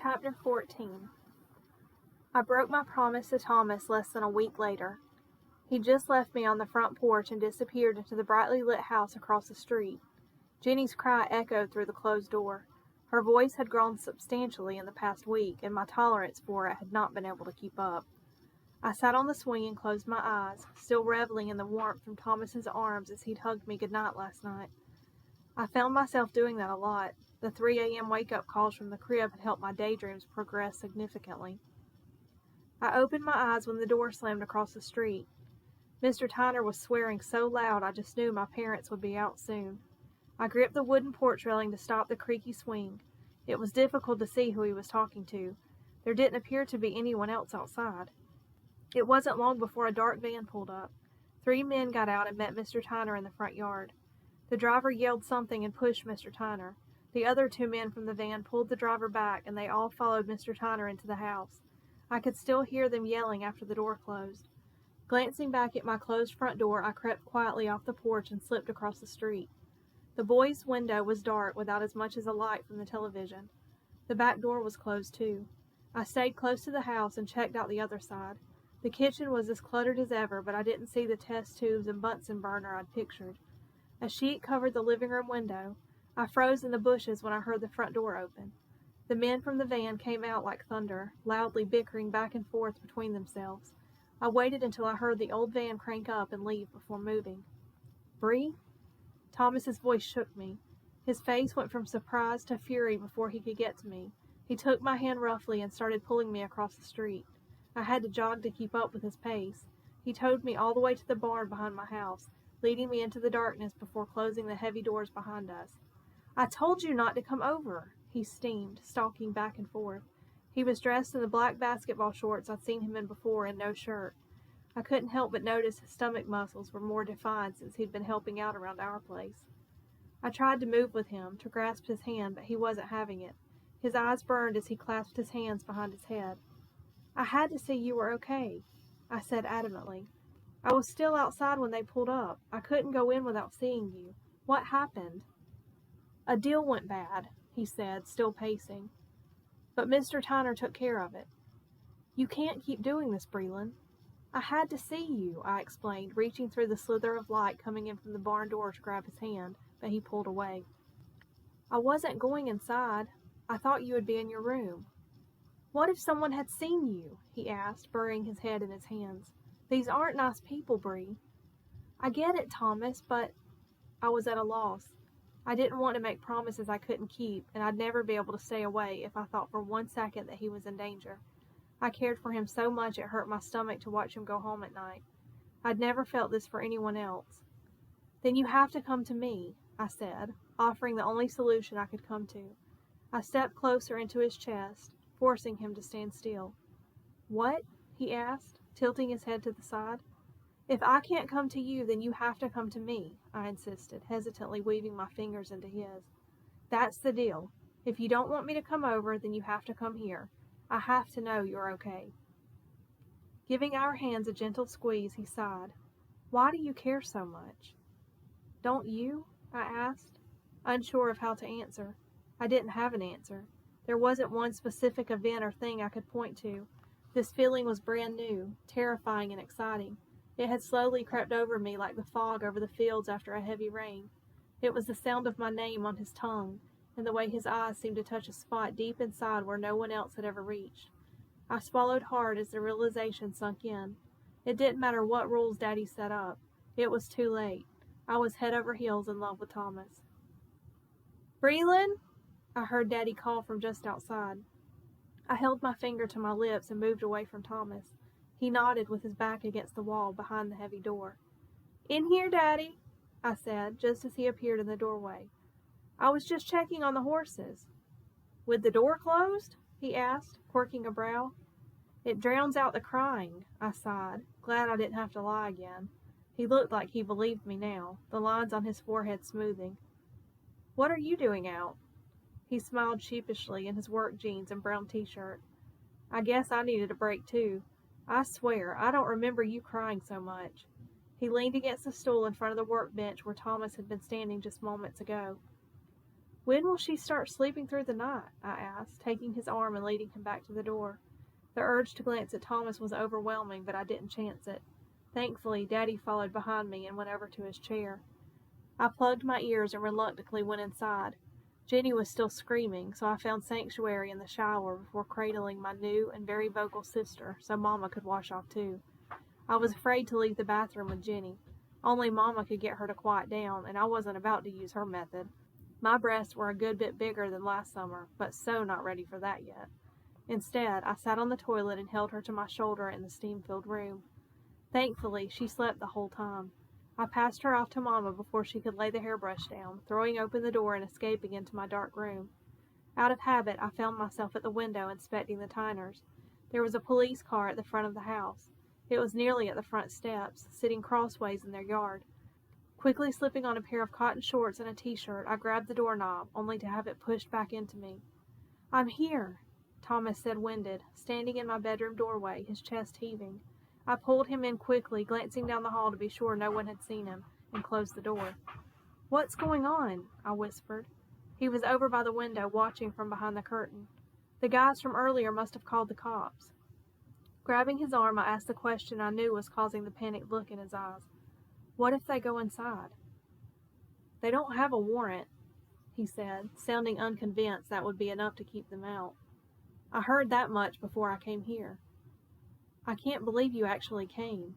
Chapter 14. I broke my promise to Thomas less than a week later. He just left me on the front porch and disappeared into the brightly lit house across the street. Jenny's cry echoed through the closed door. Her voice had grown substantially in the past week, and my tolerance for it had not been able to keep up. I sat on the swing and closed my eyes, still reveling in the warmth from Thomas's arms as he'd hugged me goodnight last night. I found myself doing that a lot. The 3 a.m. wake-up calls from the crib had helped my daydreams progress significantly. I opened my eyes when the door slammed across the street. Mr. Tyner was swearing so loud I just knew my parents would be out soon. I gripped the wooden porch railing to stop the creaky swing. It was difficult to see who he was talking to. There didn't appear to be anyone else outside. It wasn't long before a dark van pulled up. 3 men got out and met Mr. Tyner in the front yard. The driver yelled something and pushed Mr. Tyner. The other 2 men from the van pulled the driver back, and they all followed Mr. Tyner into the house. I could still hear them yelling after the door closed. Glancing back at my closed front door, I crept quietly off the porch and slipped across the street. The boys' window was dark without as much as a light from the television. The back door was closed too. I stayed close to the house and checked out the other side. The kitchen was as cluttered as ever, but I didn't see the test tubes and Bunsen burner I'd pictured. A sheet covered the living room window. I froze in the bushes when I heard the front door open. The men from the van came out like thunder, loudly bickering back and forth between themselves. I waited until I heard the old van crank up and leave before moving. "Bree?" Thomas's voice shook me. His face went from surprise to fury before he could get to me. He took my hand roughly and started pulling me across the street. I had to jog to keep up with his pace. He towed me all the way to the barn behind my house, leading me into the darkness before closing the heavy doors behind us. "I told you not to come over," he steamed, stalking back and forth. He was dressed in the black basketball shorts I'd seen him in before and no shirt. I couldn't help but notice his stomach muscles were more defined since he'd been helping out around our place. I tried to move with him, to grasp his hand, but he wasn't having it. His eyes burned as he clasped his hands behind his head. "I had to see you were okay," I said adamantly. "I was still outside when they pulled up. I couldn't go in without seeing you. What happened?" "A deal went bad," he said, still pacing. "But Mr. Tyner took care of it." "You can't keep doing this, Breland." "I had to see you," I explained, reaching through the slither of light coming in from the barn door to grab his hand, but he pulled away. "I wasn't going inside. I thought you would be in your room." "What if someone had seen you?" he asked, burying his head in his hands. "These aren't nice people, Bree." "I get it, Thomas, but—" I was at a loss. I didn't want to make promises I couldn't keep, and I'd never be able to stay away if I thought for 1 second that he was in danger. I cared for him so much it hurt my stomach to watch him go home at night. I'd never felt this for anyone else. "Then you have to come to me," I said, offering the only solution I could come to. I stepped closer into his chest, forcing him to stand still. "What?" he asked, tilting his head to the side. "If I can't come to you, then you have to come to me," I insisted, hesitantly weaving my fingers into his. "That's the deal. If you don't want me to come over, then you have to come here. I have to know you're okay." Giving our hands a gentle squeeze, he sighed. "Why do you care so much?" "Don't you?" I asked, unsure of how to answer. I didn't have an answer. There wasn't one specific event or thing I could point to. This feeling was brand new, terrifying and exciting. It had slowly crept over me like the fog over the fields after a heavy rain. It was the sound of my name on his tongue, and the way his eyes seemed to touch a spot deep inside where no one else had ever reached. I swallowed hard as the realization sunk in. It didn't matter what rules Daddy set up. It was too late. I was head over heels in love with Thomas. "Breland?" I heard Daddy call from just outside. I held my finger to my lips and moved away from Thomas. He nodded with his back against the wall behind the heavy door. "In here, Daddy," I said, just as he appeared in the doorway. "I was just checking on the horses." "With the door closed?" he asked, quirking a brow. "It drowns out the crying," I sighed, glad I didn't have to lie again. He looked like he believed me now, the lines on his forehead smoothing. "What are you doing out?" He smiled sheepishly in his work jeans and brown t-shirt. "I guess I needed a break too. I swear, I don't remember you crying so much." He leaned against the stool in front of the workbench where Thomas had been standing just moments ago. When will she start sleeping through the night? I asked, taking his arm and leading him back to the door. The urge to glance at Thomas was overwhelming, but I didn't chance it. Thankfully, Daddy followed behind me and went over to his chair. I plugged my ears and reluctantly went inside. Jenny was still screaming, so I found sanctuary in the shower before cradling my new and very vocal sister so Mama could wash off too. I was afraid to leave the bathroom with Jenny. Only Mama could get her to quiet down, and I wasn't about to use her method. My breasts were a good bit bigger than last summer, but so not ready for that yet. Instead, I sat on the toilet and held her to my shoulder in the steam-filled room. Thankfully, she slept the whole time. I passed her off to Mama before she could lay the hairbrush down, throwing open the door and escaping into my dark room. Out of habit, I found myself at the window inspecting the Tyners. There was a police car at the front of the house. It was nearly at the front steps, sitting crossways in their yard. Quickly slipping on a pair of cotton shorts and a t-shirt, I grabbed the doorknob, only to have it pushed back into me. "I'm here," Thomas said, winded, standing in my bedroom doorway, his chest heaving. I pulled him in quickly, glancing down the hall to be sure no one had seen him, and closed the door. "What's going on?" I whispered. He was over by the window, watching from behind the curtain. "The guys from earlier must have called the cops." Grabbing his arm, I asked the question I knew was causing the panicked look in his eyes. "What if they go inside?" "They don't have a warrant," he said, sounding unconvinced that would be enough to keep them out. "I heard that much before I came here." "I can't believe you actually came."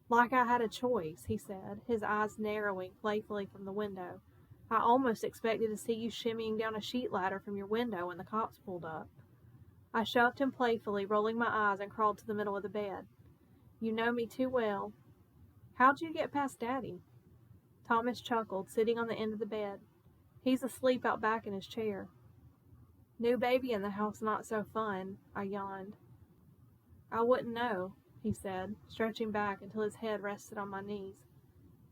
"Like I had a choice," he said, his eyes narrowing playfully from the window. "I almost expected to see you shimmying down a sheet ladder from your window when the cops pulled up." I shoved him playfully, rolling my eyes, and crawled to the middle of the bed. "You know me too well." "How'd you get past Daddy?" Thomas chuckled, sitting on the end of the bed. "He's asleep out back in his chair." "New baby in the house not so fun," I yawned. "I wouldn't know," he said, stretching back until his head rested on my knees.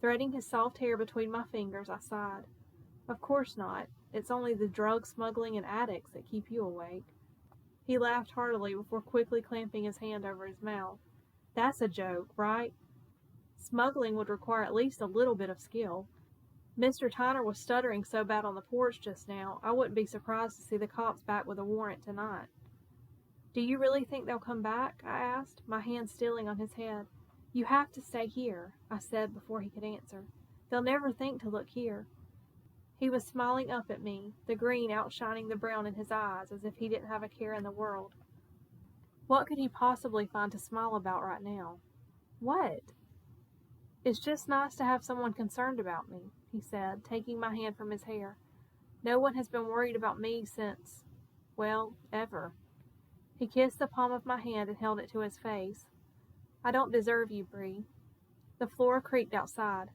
Threading his soft hair between my fingers, I sighed. "Of course not. It's only the drug smuggling and addicts that keep you awake." He laughed heartily before quickly clamping his hand over his mouth. "That's a joke, right? Smuggling would require at least a little bit of skill. Mr. Tyner was stuttering so bad on the porch just now, I wouldn't be surprised to see the cops back with a warrant tonight." "Do you really think they'll come back?" I asked, my hand stealing on his head. "You have to stay here," I said before he could answer. "They'll never think to look here." He was smiling up at me, the green outshining the brown in his eyes as if he didn't have a care in the world. What could he possibly find to smile about right now? "What?" "It's just nice to have someone concerned about me," he said, taking my hand from his hair. "No one has been worried about me since, well, ever." He kissed the palm of my hand and held it to his face. "I don't deserve you, Bree." The floor creaked outside.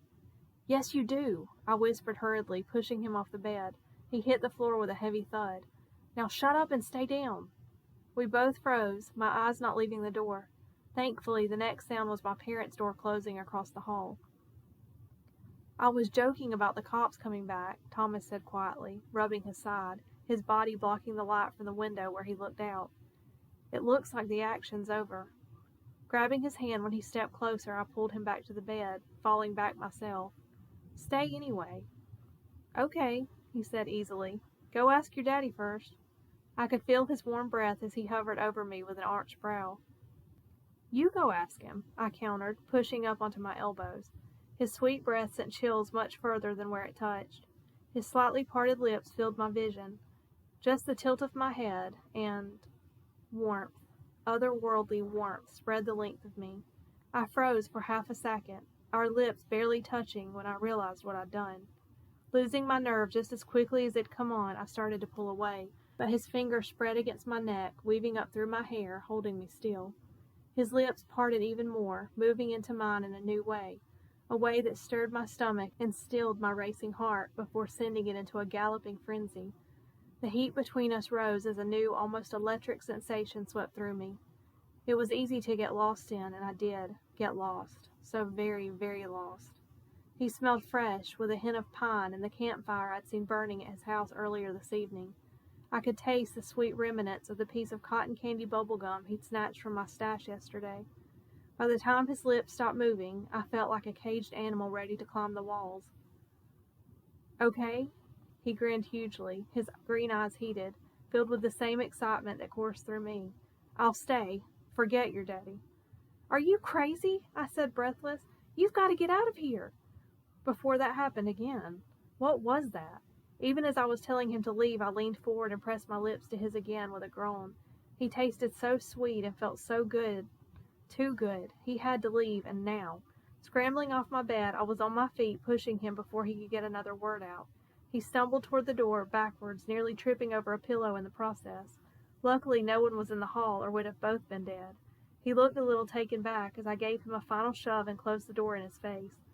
"Yes, you do," I whispered hurriedly, pushing him off the bed. He hit the floor with a heavy thud. "Now shut up and stay down." We both froze, my eyes not leaving the door. Thankfully, the next sound was my parents' door closing across the hall. "I was joking about the cops coming back," Thomas said quietly, rubbing his side, his body blocking the light from the window where he looked out. "It looks like the action's over." Grabbing his hand when he stepped closer, I pulled him back to the bed, falling back myself. "Stay anyway." "Okay," he said easily. "Go ask your daddy first." I could feel his warm breath as he hovered over me with an arched brow. "You go ask him," I countered, pushing up onto my elbows. His sweet breath sent chills much further than where it touched. His slightly parted lips filled my vision. Just the tilt of my head, and warmth, otherworldly warmth, spread the length of me. I froze for half a second, our lips barely touching when I realized what I'd done. Losing my nerve just as quickly as it'd come on, I started to pull away, but his fingers spread against my neck, weaving up through my hair, holding me still. His lips parted even more, moving into mine in a new way, a way that stirred my stomach and stilled my racing heart before sending it into a galloping frenzy. The heat between us rose as a new, almost electric sensation swept through me. It was easy to get lost in, and I did get lost, so very, very lost. He smelled fresh, with a hint of pine and the campfire I'd seen burning at his house earlier this evening. I could taste the sweet remnants of the piece of cotton candy bubble gum he'd snatched from my stash yesterday. By the time his lips stopped moving, I felt like a caged animal ready to climb the walls. "Okay?" He grinned hugely, his green eyes heated, filled with the same excitement that coursed through me. "I'll stay. Forget your daddy." "Are you crazy?" I said, breathless. "You've got to get out of here." Before that happened again. What was that? Even as I was telling him to leave, I leaned forward and pressed my lips to his again with a groan. He tasted so sweet and felt so good. Too good. He had to leave, and now. Scrambling off my bed, I was on my feet, pushing him before he could get another word out. He stumbled toward the door, backwards, nearly tripping over a pillow in the process. Luckily, no one was in the hall, or would have both been dead. He looked a little taken back as I gave him a final shove and closed the door in his face.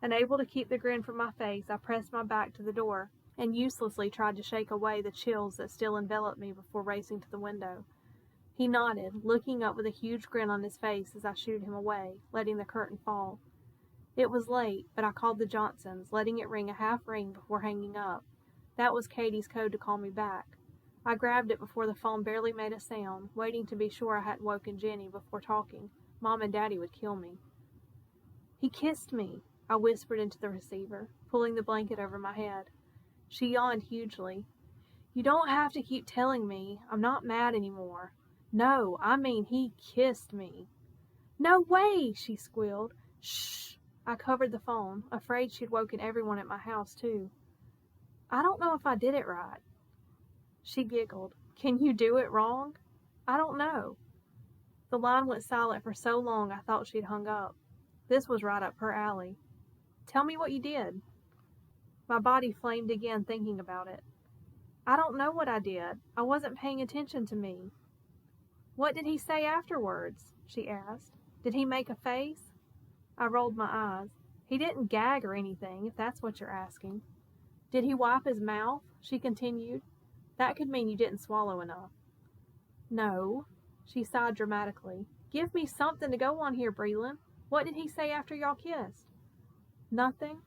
Unable to keep the grin from my face, I pressed my back to the door and uselessly tried to shake away the chills that still enveloped me before racing to the window. He nodded, looking up with a huge grin on his face as I shooed him away, letting the curtain fall. It was late, but I called the Johnsons, letting it ring a half ring before hanging up. That was Katie's code to call me back. I grabbed it before the phone barely made a sound, waiting to be sure I hadn't woken Jenny before talking. Mom and Daddy would kill me. "He kissed me," I whispered into the receiver, pulling the blanket over my head. She yawned hugely. "You don't have to keep telling me. I'm not mad anymore. No, I mean he kissed me." "No way!" she squealed. "Shh!" I covered the phone, afraid she'd woken everyone at my house, too. "I don't know if I did it right." She giggled. "Can you do it wrong?" "I don't know." The line went silent for so long I thought she'd hung up. This was right up her alley. "Tell me what you did." My body flamed again thinking about it. "I don't know what I did. I wasn't paying attention to me." "What did he say afterwards?" she asked. "Did he make a face?" I rolled my eyes. "He didn't gag or anything, if that's what you're asking." "Did he wipe his mouth?" she continued. "That could mean you didn't swallow enough." "No." She sighed dramatically. "Give me something to go on here, Breland. What did he say after y'all kissed?" "Nothing."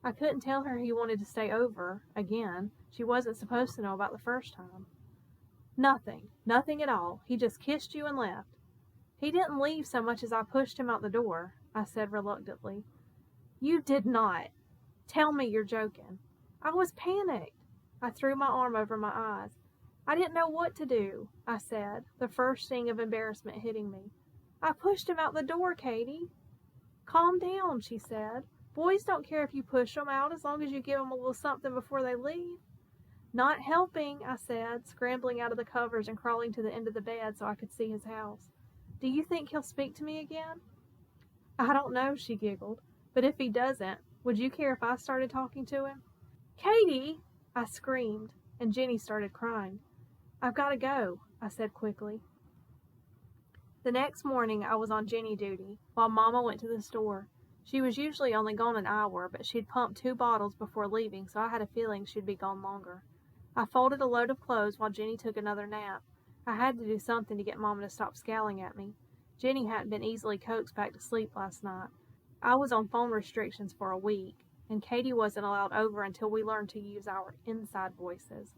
I couldn't tell her he wanted to stay over, again. She wasn't supposed to know about the first time. "Nothing. Nothing at all. He just kissed you and left." "He didn't leave so much as I pushed him out the door," I said reluctantly. "You did not. Tell me you're joking." "I was panicked." I threw my arm over my eyes. "I didn't know what to do," I said, the first sting of embarrassment hitting me. "I pushed him out the door, Katie." "Calm down," she said. "Boys don't care if you push them out as long as you give them a little something before they leave." "Not helping," I said, scrambling out of the covers and crawling to the end of the bed so I could see his house. "Do you think he'll speak to me again?" "I don't know," she giggled. "But if he doesn't, would you care if I started talking to him?" "Katie!" I screamed, and Jenny started crying. "I've got to go," I said quickly. The next morning I was on Jenny duty, while Mama went to the store. She was usually only gone an hour, but she'd pumped 2 bottles before leaving, so I had a feeling she'd be gone longer. I folded a load of clothes while Jenny took another nap. I had to do something to get Mama to stop scowling at me. Jenny hadn't been easily coaxed back to sleep last night. I was on phone restrictions for a week, and Katie wasn't allowed over until we learned to use our inside voices.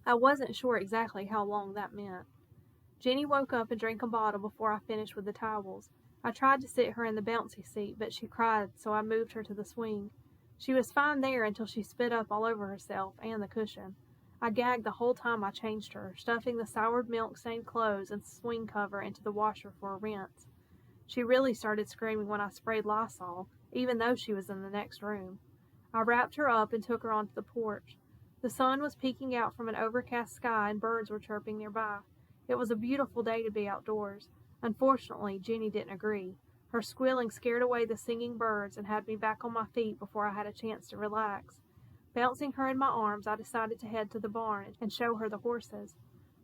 I wasn't sure exactly how long that meant. Jenny woke up and drank a bottle before I finished with the towels. I tried to sit her in the bouncy seat, but she cried, so I moved her to the swing. She was fine there until she spit up all over herself and the cushion. I gagged the whole time I changed her, stuffing the soured milk-stained clothes and swing cover into the washer for a rinse. She really started screaming when I sprayed Lysol, even though she was in the next room. I wrapped her up and took her onto the porch. The sun was peeking out from an overcast sky and birds were chirping nearby. It was a beautiful day to be outdoors. Unfortunately, Jenny didn't agree. Her squealing scared away the singing birds and had me back on my feet before I had a chance to relax. Bouncing her in my arms, I decided to head to the barn and show her the horses.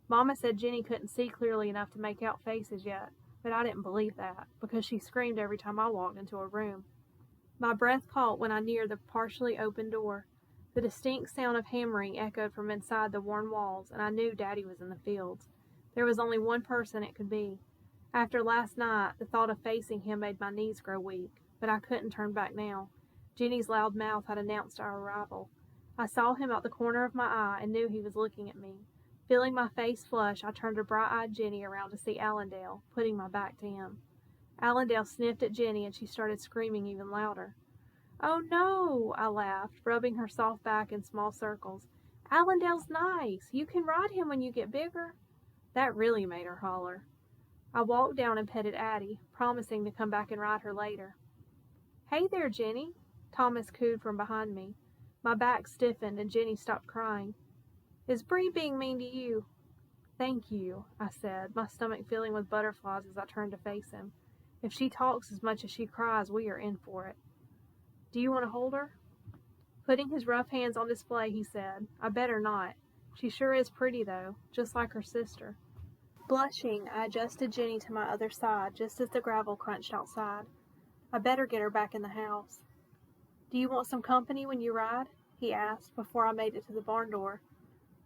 Mama said Jenny couldn't see clearly enough to make out faces yet, but I didn't believe that, because she screamed every time I walked into a room. My breath caught when I neared the partially open door. The distinct sound of hammering echoed from inside the worn walls, and I knew Daddy was in the fields. There was only one person it could be. After last night, the thought of facing him made my knees grow weak, but I couldn't turn back now. Jenny's loud mouth had announced our arrival. I saw him out the corner of my eye and knew he was looking at me. Feeling my face flush, I turned to bright-eyed Jenny around to see Allendale, putting my back to him. Allendale sniffed at Jenny and she started screaming even louder. Oh no, I laughed, rubbing her soft back in small circles. Allendale's nice. You can ride him when you get bigger. That really made her holler. I walked down and petted Addie, promising to come back and ride her later. Hey there, Jenny, Thomas cooed from behind me. My back stiffened and Jenny stopped crying. Is Bree being mean to you? Thank you, I said, my stomach filling with butterflies as I turned to face him. If she talks as much as she cries, we are in for it. Do you want to hold her? Putting his rough hands on display, he said, I better not. She sure is pretty, though, just like her sister. Blushing, I adjusted Jenny to my other side just as the gravel crunched outside. I better get her back in the house. Do you want some company when you ride? He asked before I made it to the barn door.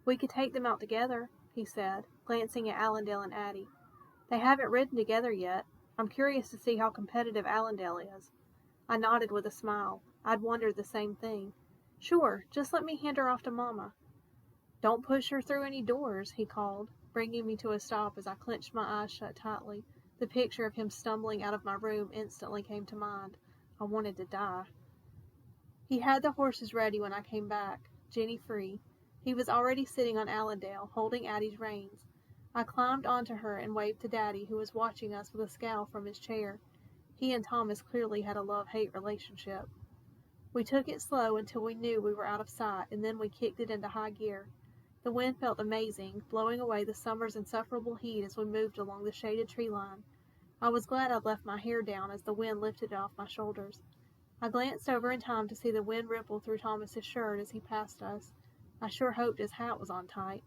We could take them out together, he said, glancing at Allendale and Addie. They haven't ridden together yet. I'm curious to see how competitive Allendale is. I nodded with a smile. I'd wondered the same thing. Sure, just let me hand her off to Mama. Don't push her through any doors, he called, bringing me to a stop as I clenched my eyes shut tightly. The picture of him stumbling out of my room instantly came to mind. I wanted to die. He had the horses ready when I came back, Jenny free. He was already sitting on Allendale, holding Addie's reins. I climbed onto her and waved to Daddy, who was watching us with a scowl from his chair. He and Thomas clearly had a love-hate relationship. We took it slow until we knew we were out of sight, and then we kicked it into high gear. The wind felt amazing, blowing away the summer's insufferable heat as we moved along the shaded tree line. I was glad I'd left my hair down as the wind lifted it off my shoulders. I glanced over in time to see the wind ripple through Thomas's shirt as he passed us. I sure hoped his hat was on tight.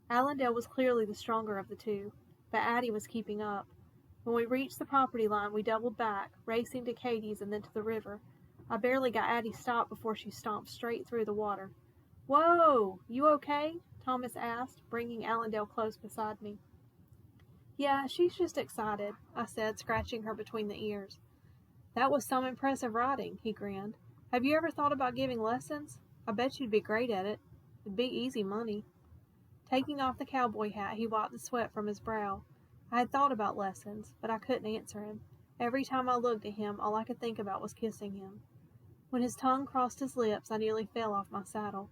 Allendale was clearly the stronger of the two, but Addie was keeping up. When we reached the property line, we doubled back, racing to Katie's and then to the river. I barely got Addie stopped before she stomped straight through the water. Whoa, you okay? Thomas asked, bringing Allendale close beside me. Yeah, she's just excited, I said, scratching her between the ears. That was some impressive riding, he grinned. Have you ever thought about giving lessons? I bet you'd be great at it. It'd be easy money. Taking off the cowboy hat, he wiped the sweat from his brow. I had thought about lessons, but I couldn't answer him. Every time I looked at him, all I could think about was kissing him. When his tongue crossed his lips, I nearly fell off my saddle.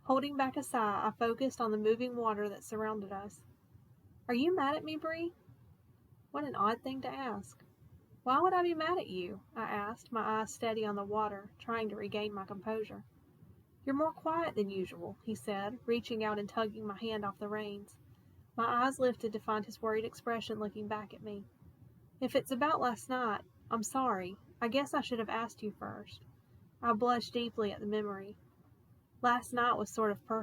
Holding back a sigh, I focused on the moving water that surrounded us. Are you mad at me, Bree? What an odd thing to ask. Why would I be mad at you? I asked, my eyes steady on the water, trying to regain my composure. You're more quiet than usual, he said, reaching out and tugging my hand off the reins. My eyes lifted to find his worried expression looking back at me. If it's about last night, I'm sorry. I guess I should have asked you first. I blushed deeply at the memory. Last night was sort of perfect.